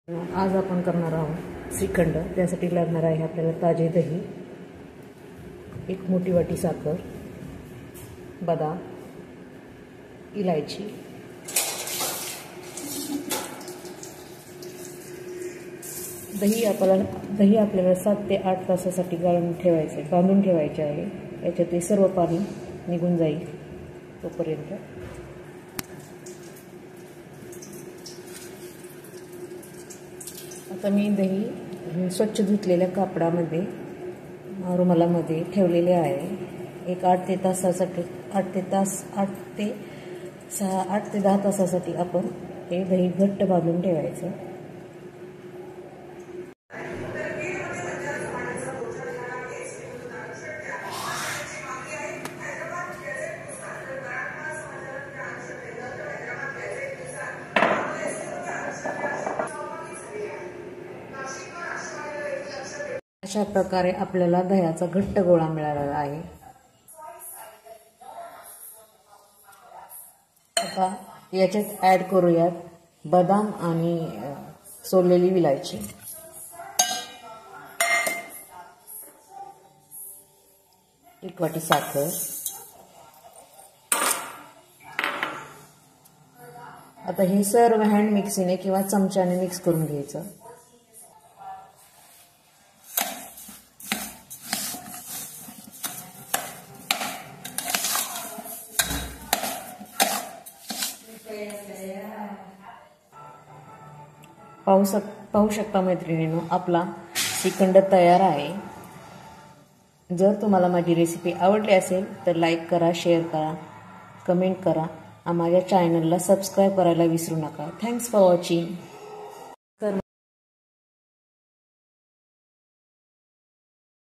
आज आपण करणार आहोत श्रीखंड। त्यासाठी लागणार आहे आपल्याला ताजे दही, एक मोठी वाटी साखर, बदाम, इलायची, दही आपल्याला 7 ते 8 तासासाठी बांधून ठेवायचे आहे। याच्यात सर्व पाणी निघून जाईल तोपर्यंत। आता मी दही स्वच्छ धुतलेल्या कापडामध्ये रुमालामध्ये ठेवलेले आहे। एक 8 ते 10 तासासाठी आपण हे दही घट्ट बांधून ठेवायचं। अशा प्रकारे आपल्याला दह्याचा घट्ट गोळा मिळालेला आहे। आता याच्यात ऍड करूयात बदाम आणि सोललेली विलायची। एक वाटी साखर। आता हे सर्व हँड मिक्सीने किंवा चमच्याने मिक्स करून घ्यायचं। पाहू शकता मैत्रिणींनो, आपला श्रीखंड तयार आहे। जर तुम्हाला माझी रेसिपी आवडली असेल तर लाईक करा, शेअर करा, कमेंट करा। माझ्या चॅनलला सबस्क्राईब करायला विसरू नका। Thanks for watching.